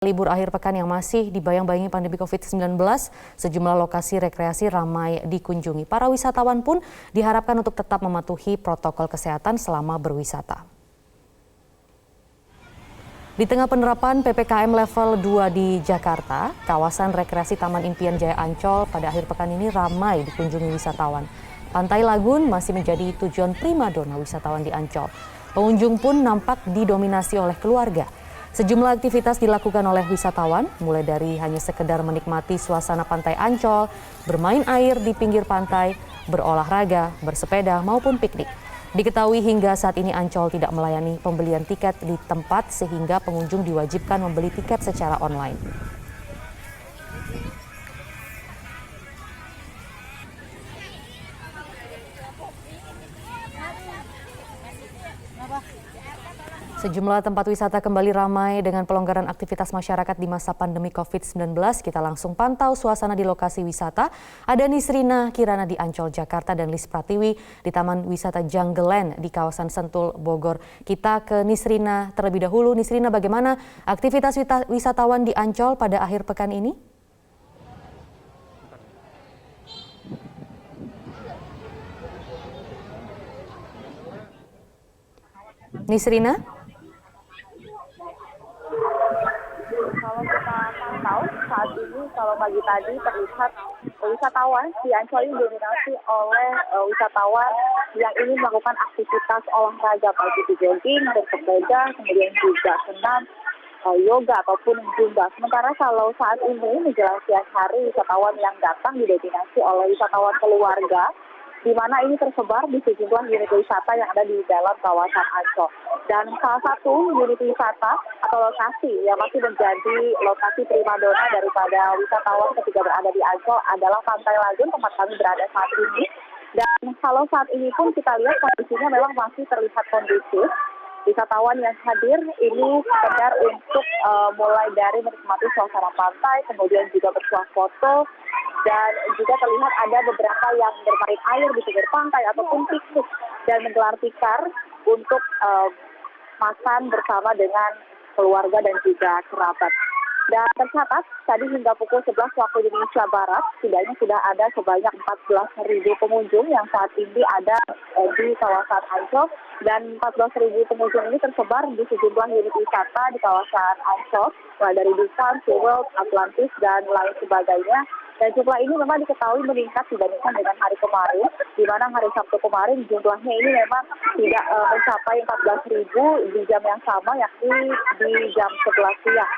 Libur akhir pekan yang masih dibayang-bayangi pandemi COVID-19, sejumlah lokasi rekreasi ramai dikunjungi. Para wisatawan pun diharapkan untuk tetap mematuhi protokol kesehatan selama berwisata. Di tengah penerapan PPKM level 2 di Jakarta, kawasan rekreasi Taman Impian Jaya Ancol pada akhir pekan ini ramai dikunjungi wisatawan. Pantai Lagun masih menjadi tujuan primadona wisatawan di Ancol. Pengunjung pun nampak didominasi oleh keluarga. Sejumlah aktivitas dilakukan oleh wisatawan, mulai dari hanya sekedar menikmati suasana pantai Ancol, bermain air di pinggir pantai, berolahraga, bersepeda, maupun piknik. Diketahui hingga saat ini Ancol tidak melayani pembelian tiket di tempat sehingga pengunjung diwajibkan membeli tiket secara online. Sejumlah tempat wisata kembali ramai dengan pelonggaran aktivitas masyarakat di masa pandemi COVID-19. Kita langsung pantau suasana di lokasi wisata. Ada Nisrina Kirana di Ancol, Jakarta, dan Lis Pratiwi di Taman Wisata Jungle Land di kawasan Sentul, Bogor. Kita ke Nisrina terlebih dahulu. Nisrina, bagaimana aktivitas wisatawan di Ancol pada akhir pekan ini? Nisrina? Kalau kita pantau saat ini, kalau pagi tadi terlihat wisatawan di Ancol ini didominasi oleh wisatawan yang ingin melakukan aktivitas olahraga, baik itu jogging, bersepeda, kemudian juga senam, yoga ataupun zumba. Sementara kalau saat ini menjelang siang hari, wisatawan yang datang didominasi oleh wisatawan keluarga, di mana ini tersebar di sejumlah unit wisata yang ada di dalam kawasan Ancol. Dan salah satu unit wisata atau lokasi yang masih menjadi lokasi primadona daripada wisatawan ketika berada di Ancol adalah Pantai Lagun, tempat kami berada saat ini. Dan kalau saat ini pun kita lihat kondisinya memang masih terlihat kondusif. Wisatawan yang hadir ini sekedar untuk mulai dari menikmati suasana pantai, kemudian juga bersuah foto, dan juga terlihat ada beberapa yang bermain air di pinggir pantai ataupun piknik dan menggelar tikar untuk makan bersama dengan keluarga dan juga kerabat. Dan tercatat tadi hingga pukul 11 waktu Indonesia Barat, setidaknya sudah ada sebanyak 14.000 pengunjung yang saat ini ada di kawasan Ancol, dan 14.000 pengunjung ini tersebar di sejumlah unit wisata di kawasan Ancol, mulai dari Dusan, SeaWorld, Atlantis, dan lain sebagainya. Dan jumlah ini memang diketahui meningkat dibandingkan dengan hari kemarin, di mana hari Sabtu kemarin jumlahnya ini memang tidak mencapai 14.000 di jam yang sama, yakni di jam 11 siang.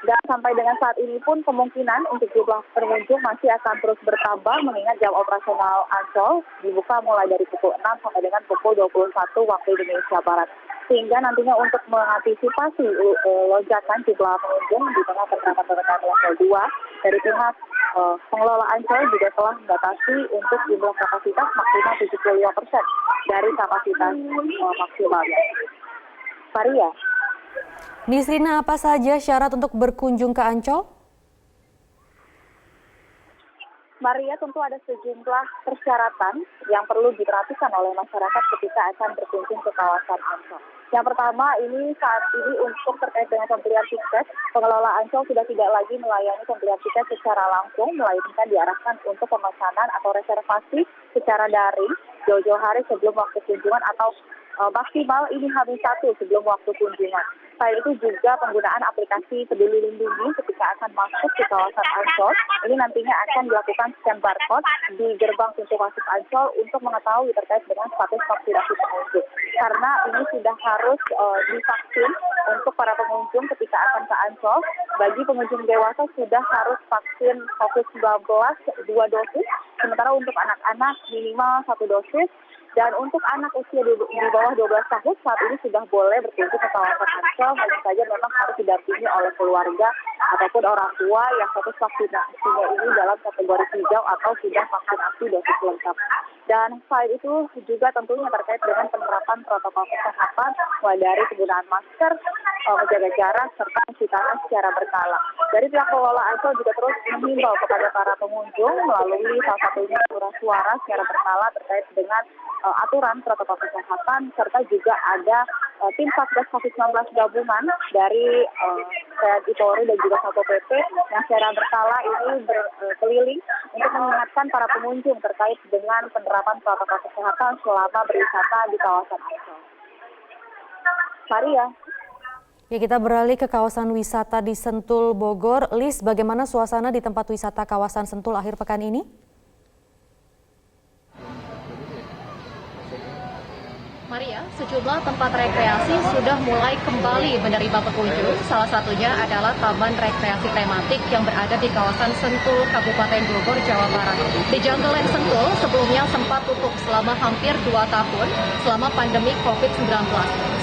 Dan sampai dengan saat ini pun kemungkinan untuk jumlah pengunjung masih akan terus bertambah mengingat jam operasional Ancol dibuka mulai dari pukul 6 sampai dengan pukul 21 waktu Indonesia Barat. Sehingga nantinya untuk mengantisipasi lonjakan jumlah pengunjung di tengah penerapan PPKM level 2 dari pihak pengelola Ancol juga telah membatasi untuk jumlah kapasitas maksimal 75% dari kapasitas maksimalnya. Maria. Nisrina, apa saja syarat untuk berkunjung ke Ancol? Maria, tentu ada sejumlah persyaratan yang perlu diperhatikan oleh masyarakat ketika akan berkunjung ke kawasan Ancol. Yang pertama, ini saat ini untuk terkait dengan pembelian tiket, pengelola Ancol sudah tidak lagi melayani pembelian tiket secara langsung, melainkan diarahkan untuk pemesanan atau reservasi secara daring jauh-jauh hari sebelum waktu kunjungan atau maksimal ini H-1 sebelum waktu kunjungan. Selain itu juga penggunaan aplikasi Peduli Lindungi ketika akan masuk ke kawasan Ancol. Ini nantinya akan dilakukan scan barcode di gerbang pintu masuk Ancol untuk mengetahui terkait dengan status vaksinasi pengunjung. Karena ini sudah harus divaksin untuk para pengunjung ketika akan ke Ancol. Bagi pengunjung dewasa sudah harus vaksin COVID-19 2 dosis, sementara untuk anak-anak minimal 1 dosis. Dan untuk anak usia di bawah 12 tahun saat ini sudah boleh berkunjung ke kawasan Ancol, hanya saja memang harus didampingi oleh keluarga ataupun orang tua yang status vaksinasinya ini dalam kategori hijau atau sudah vaksinasi dosis lengkap. Dan selain itu juga tentunya terkait dengan penerapan protokol kesehatan, mulai dari penggunaan masker, menjaga jarak, serta mencuci tangan secara berkala. Dari pihak pengelola Ancol juga terus menghimbau kepada para pengunjung melalui salah satunya suara secara berkala terkait dengan aturan protokol kesehatan, serta juga ada tim Satgas COVID-19 gabungan dari TNI Polri dan juga Satpol PP yang secara berkala ini berkeliling untuk mengingatkan para pengunjung terkait dengan penerapan protokol kesehatan selama berwisata di kawasan Ancol. Maria. Ya, kita beralih ke kawasan wisata di Sentul, Bogor. Lis, bagaimana suasana di tempat wisata kawasan Sentul akhir pekan ini? Maria, sejumlah tempat rekreasi sudah mulai kembali menerima pengunjung. Salah satunya adalah Taman Rekreasi Tematik yang berada di kawasan Sentul, Kabupaten Bogor, Jawa Barat. Di Jungle Land Sentul sebelumnya sempat tutup selama hampir 2 tahun selama pandemi COVID-19.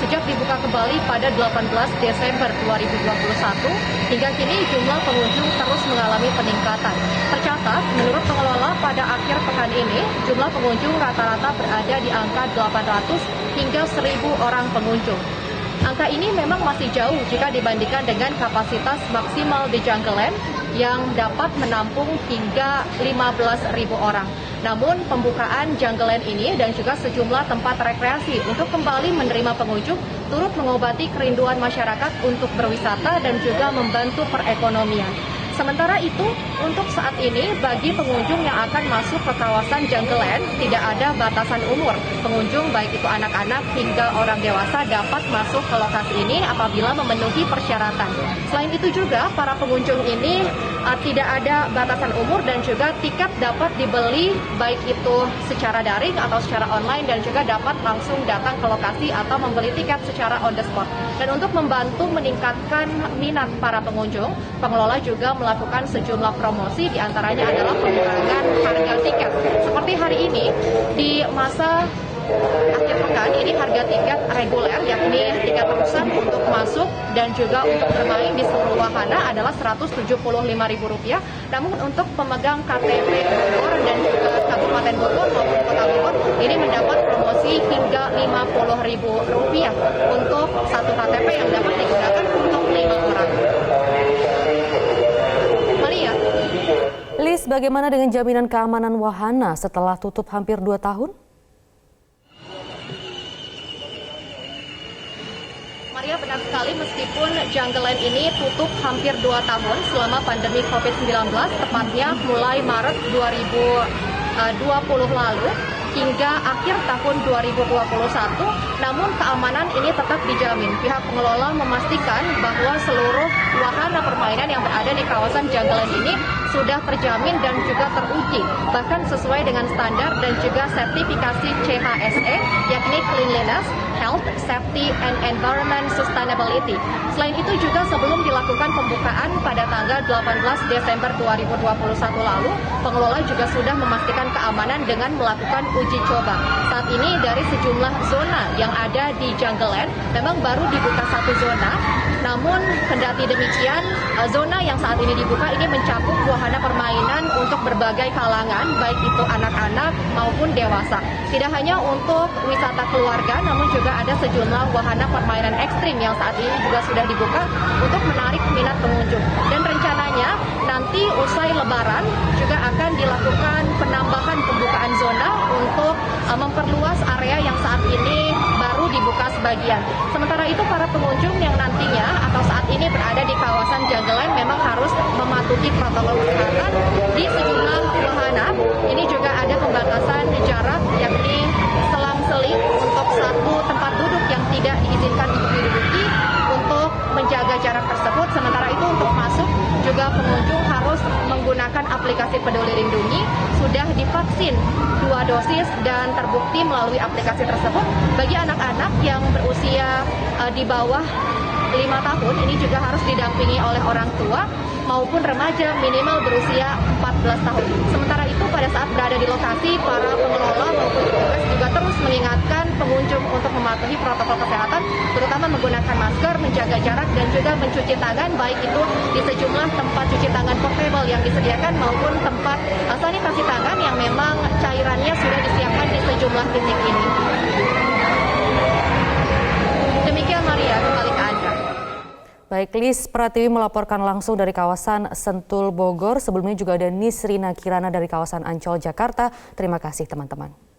Sejak dibuka kembali pada 18 Desember 2021, hingga kini jumlah pengunjung terus mengalami peningkatan. Tercatat, menurut pengelola pada akhir pekan ini, jumlah pengunjung rata-rata berada di angka 800 hingga 1.000 orang pengunjung. Angka ini memang masih jauh jika dibandingkan dengan kapasitas maksimal di Jungle Land yang dapat menampung hingga 15.000 orang. Namun pembukaan Jungle Land ini dan juga sejumlah tempat rekreasi untuk kembali menerima pengunjung turut mengobati kerinduan masyarakat untuk berwisata dan juga membantu perekonomian. Sementara itu, untuk saat ini bagi pengunjung yang akan masuk ke kawasan Jungle Land tidak ada batasan umur. Pengunjung baik itu anak-anak hingga orang dewasa dapat masuk ke lokasi ini apabila memenuhi persyaratan. Selain itu juga para pengunjung ini tidak ada batasan umur dan juga tiket dapat dibeli baik itu secara daring atau secara online dan juga dapat langsung datang ke lokasi atau membeli tiket secara on the spot. Dan untuk membantu meningkatkan minat para pengunjung, pengelola juga melakukan sejumlah promosi, diantaranya adalah pengurangan harga tiket. Seperti hari ini, di masa akhir pekan ini harga tiket reguler yakni tiket rusak untuk masuk dan juga untuk bermain di seluruh wahana adalah Rp175.000. Namun untuk pemegang KTP Bogor dan juga Kabupaten Bogor maupun Kota Bogor ini mendapat promosi hingga Rp50.000 untuk satu KTP yang dapat digunakan untuk 5 orang. Maria. Lis, bagaimana dengan jaminan keamanan wahana setelah tutup hampir 2 tahun? Maria, benar sekali meskipun Jungle Land ini tutup hampir 2 tahun selama pandemi COVID-19, tepatnya mulai Maret 2020 lalu hingga akhir tahun 2021, namun keamanan ini tetap dijamin. Pihak pengelola memastikan bahwa seluruh wahana permainan yang berada di kawasan Jungle Land ini sudah terjamin dan juga teruji, bahkan sesuai dengan standar dan juga sertifikasi CHSE, yakni Cleanliness, Health, Safety, and Environment Sustainability. Selain itu juga sebelum dilakukan pembukaan pada tanggal 18 Desember 2021 lalu, pengelola juga sudah memastikan keamanan dengan melakukan uji coba. Saat ini dari sejumlah zona yang ada di Jungle Land, memang baru dibuka 1 zona, namun kendati demikian, zona yang saat ini dibuka ini mencakup wahana permainan untuk berbagai kalangan, baik itu anak-anak maupun dewasa. Tidak hanya untuk wisata keluarga, namun juga ada sejumlah wahana permainan ekstrim yang saat ini juga sudah dibuka untuk menarik minat pengunjung. Dan rencananya nanti usai Lebaran juga akan dilakukan penambahan pembukaan zona untuk memperluas area yang saat ini baru dibuka sebagian. Sementara itu para pengunjung yang nantinya atau saat ini berada di kawasan Jungle Land memang harus mematuhi protokol kesehatan di sejumlah wahana. Ini juga ada pembatasan jarak yakni selang-seling untuk satu tempat duduk yang tidak diizinkan untuk diduduki untuk menjaga jarak tersebut. Sementara itu untuk masuk juga pengunjung harus menggunakan aplikasi Peduli Lindungi, sudah divaksin 2 dosis dan terbukti melalui aplikasi tersebut. Bagi anak-anak yang berusia di bawah 5 tahun ini juga harus didampingi oleh orang tua maupun remaja minimal berusia 14 tahun. Sementara itu pada saat berada di lokasi, para pengelola maupun petugas juga terus mengingatkan pengunjung untuk mematuhi protokol kesehatan, terutama menggunakan masker, menjaga jarak dan juga mencuci tangan, baik itu di sejumlah tempat cuci tangan portable yang disediakan maupun tempat sanitasi tangan yang memang cairannya sudah disiapkan di sejumlah titik ini. Demikian Maria, kembali ke Anda. Baik, Lis Pratiwi melaporkan langsung dari kawasan Sentul, Bogor. Sebelumnya juga ada Nisrina Kirana dari kawasan Ancol, Jakarta. Terima kasih teman-teman.